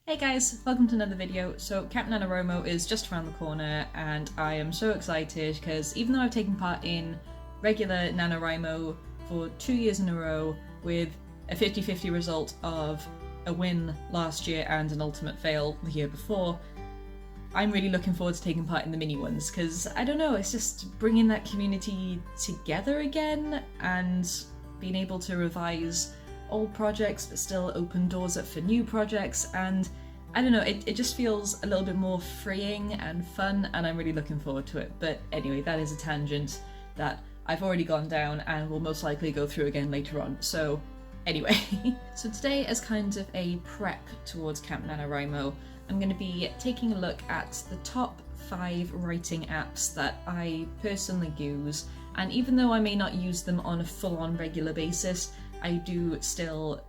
Hey guys, welcome to another video. So Camp NaNoWriMo is just around the corner and I am so excited because even though I've taken part in regular NaNoWriMo for 2 years in a row with a 50-50 result of a win last year and an ultimate fail the year before, I'm really looking forward to taking part in the mini ones because, I don't know, it's just bringing that community together again and being able to revise old projects but still open doors up for new projects, and I don't know, it just feels a little bit more freeing and fun and I'm really looking forward to it. But anyway, that is a tangent that I've already gone down and will most likely go through again later on. So anyway, so today as kind of a prep towards Camp NaNoWriMo, I'm going to be taking a look at the top 5 writing apps that I personally use, and even though I may not use them on a full-on regular basis, I do still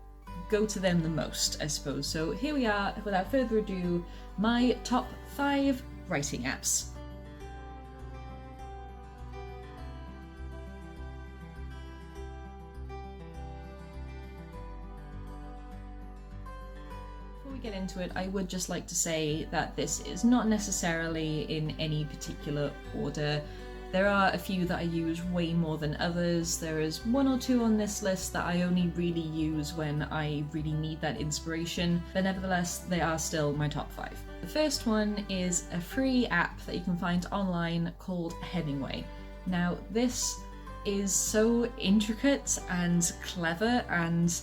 go to them the most, I suppose. So here we are, without further ado, my top 5 writing apps. Before we get into it, I would just like to say that this is not necessarily in any particular order. There are a few that I use way more than others. There is 1 or 2 on this list that I only really use when I really need that inspiration, but nevertheless, they are still my top 5. The first one is a free app that you can find online called Hemingway. Now, this is so intricate and clever, and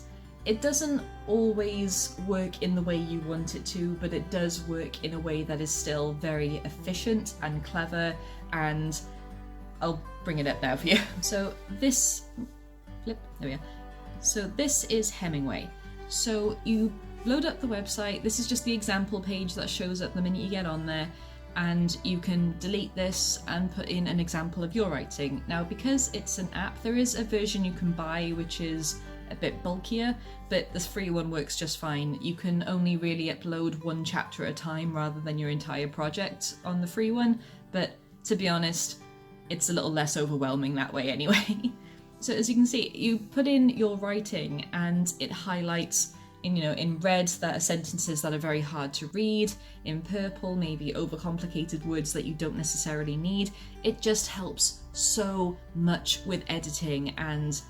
it doesn't always work in the way you want it to, but it does work in a way that is still very efficient and clever, and I'll bring it up now for you. So this, there we are. So this is Hemingway. So you load up the website. This is just the example page that shows up the minute you get on there, and you can delete this and put in an example of your writing. Now, because it's an app, there is a version you can buy which is a bit bulkier, but this free one works just fine. You can only really upload 1 chapter at a time rather than your entire project on the free one, but to be honest, it's a little less overwhelming that way anyway. So as you can see, you put in your writing and it highlights in red that are sentences that are very hard to read, in purple maybe overcomplicated words that you don't necessarily need. It just helps so much with editing, and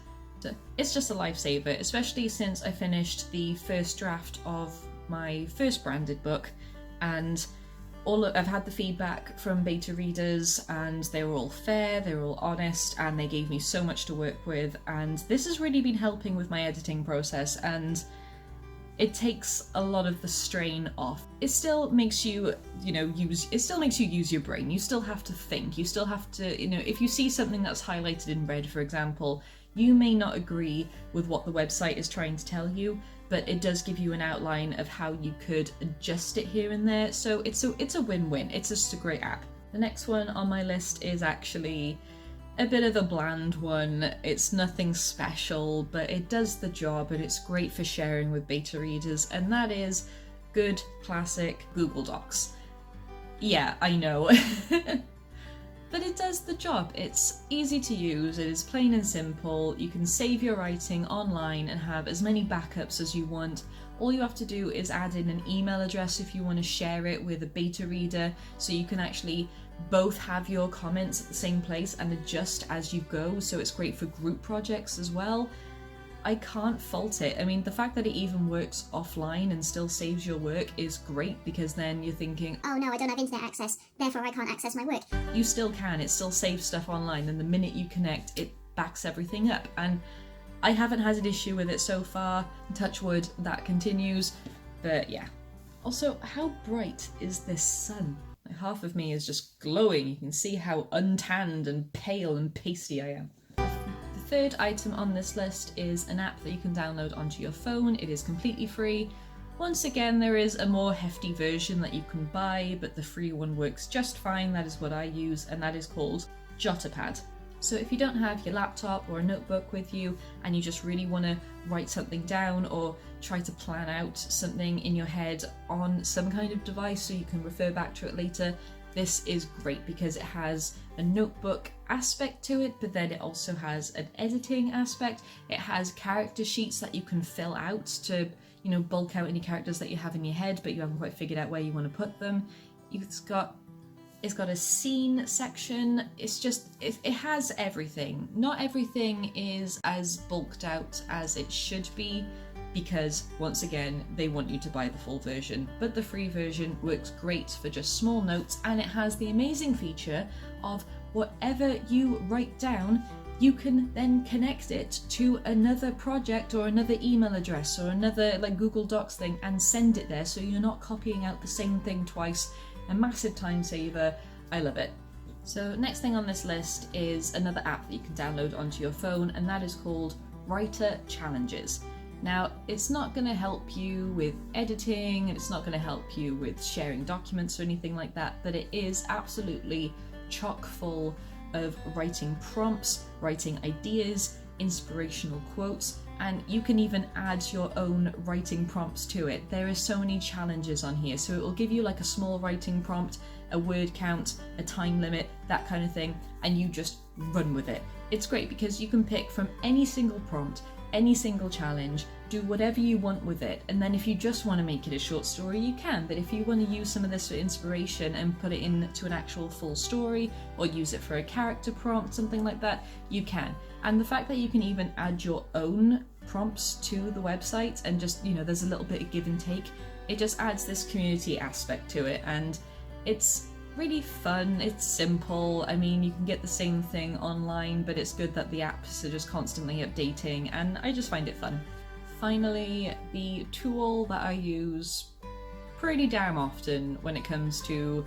it's just a lifesaver, especially since I finished the first draft of my first branded book, and I've had the feedback from beta readers and they were all fair, they were all honest, and they gave me so much to work with, and this has really been helping with my editing process, and it takes a lot of the strain off. It still makes you, use your brain. You still have to think, you still have to, if you see something that's highlighted in red, for example, you may not agree with what the website is trying to tell you, but it does give you an outline of how you could adjust it here and there. So it's a win-win. It's just a great app. The next one on my list is actually a bit of a bland one. It's nothing special, but it does the job and it's great for sharing with beta readers, and that is good classic Google Docs. Yeah, I know. But it does the job. It's easy to use, it is plain and simple. You can save your writing online and have as many backups as you want. All you have to do is add in an email address if you want to share it with a beta reader, so you can actually both have your comments at the same place and adjust as you go, so it's great for group projects as well. I can't fault it. I mean, the fact that it even works offline and still saves your work is great, because then you're thinking, oh no, I don't have internet access, therefore I can't access my work. You still can, it still saves stuff online, and the minute you connect, it backs everything up. And I haven't had an issue with it so far, touch wood, that continues, but yeah. Also, how bright is this sun? Like, half of me is just glowing. You can see how untanned and pale and pasty I am. The third item on this list is an app that you can download onto your phone. It is completely free. Once again, there is a more hefty version that you can buy, but the free one works just fine. That is what I use, and that is called Jotapad. So if you don't have your laptop or a notebook with you and you just really want to write something down or try to plan out something in your head on some kind of device so you can refer back to it later, this is great because it has a notebook aspect to it, but then it also has an editing aspect. It has character sheets that you can fill out to you know, bulk out any characters that you have in your head but you haven't quite figured out where you want to put them. It's got a scene section. It's just, it has everything. Not everything is as bulked out as it should be, because once again, they want you to buy the full version, but the free version works great for just small notes, and it has the amazing feature of whatever you write down, you can then connect it to another project or another email address or another like Google Docs thing and send it there, so you're not copying out the same thing twice. A massive time saver. I love it. So next thing on this list is another app that you can download onto your phone, and that is called Writer Challenges. Now, it's not going to help you with editing, and it's not going to help you with sharing documents or anything like that, but it is absolutely chock full of writing prompts, writing ideas, inspirational quotes, and you can even add your own writing prompts to it. There are so many challenges on here, so it will give you like a small writing prompt, a word count, a time limit, that kind of thing, and you just run with it. It's great because you can pick from any single prompt, any single challenge, do whatever you want with it, and then if you just want to make it a short story, you can, but if you want to use some of this for inspiration and put it into an actual full story, or use it for a character prompt, something like that, you can. And the fact that you can even add your own prompts to the website and just, you know, there's a little bit of give and take, it just adds this community aspect to it, and it's really fun, it's simple. I mean, you can get the same thing online, but it's good that the apps are just constantly updating, and I just find it fun. Finally, the tool that I use pretty damn often when it comes to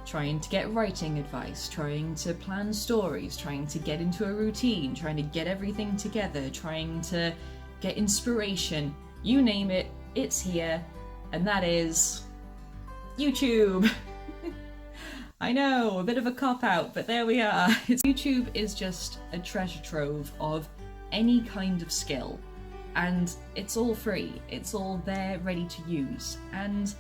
trying to get writing advice, trying to plan stories, trying to get into a routine, trying to get everything together, trying to get inspiration, you name it, it's here, and that is YouTube. I know, a bit of a cop-out, but there we are. YouTube is just a treasure trove of any kind of skill, and it's all free. It's all there, ready to use. And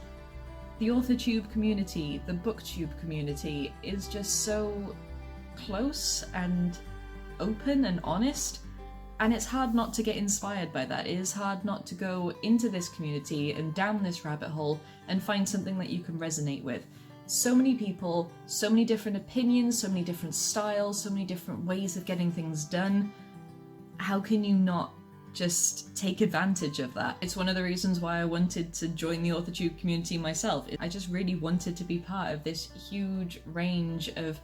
the AuthorTube community, the BookTube community, is just so close and open and honest, and it's hard not to get inspired by that. It is hard not to go into this community and down this rabbit hole and find something that you can resonate with. So many people, so many different opinions, so many different styles, so many different ways of getting things done. How can you not just take advantage of that? It's one of the reasons why I wanted to join the AuthorTube community myself. I just really wanted to be part of this huge range of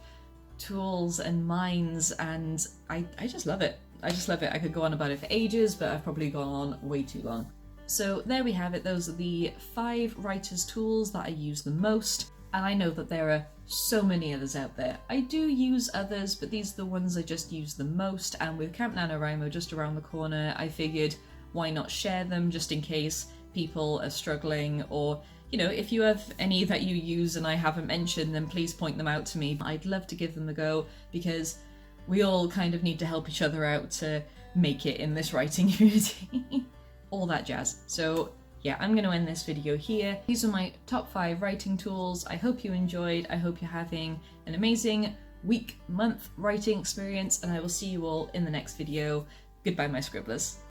tools and minds, and I just love it. I just love it. I could go on about it for ages, but I've probably gone on way too long. So there we have it. Those are the 5 writers' tools that I use the most. And I know that there are so many others out there. I do use others, but these are the ones I just use the most, and with Camp NaNoWriMo just around the corner, I figured why not share them just in case people are struggling, or, you know, if you have any that you use and I haven't mentioned, then please point them out to me. I'd love to give them a go, because we all kind of need to help each other out to make it in this writing community. All that jazz. So yeah, I'm going to end this video here. These are my top 5 writing tools. I hope you enjoyed. I hope you're having an amazing week, month writing experience, and I will see you all in the next video. Goodbye, my scribblers.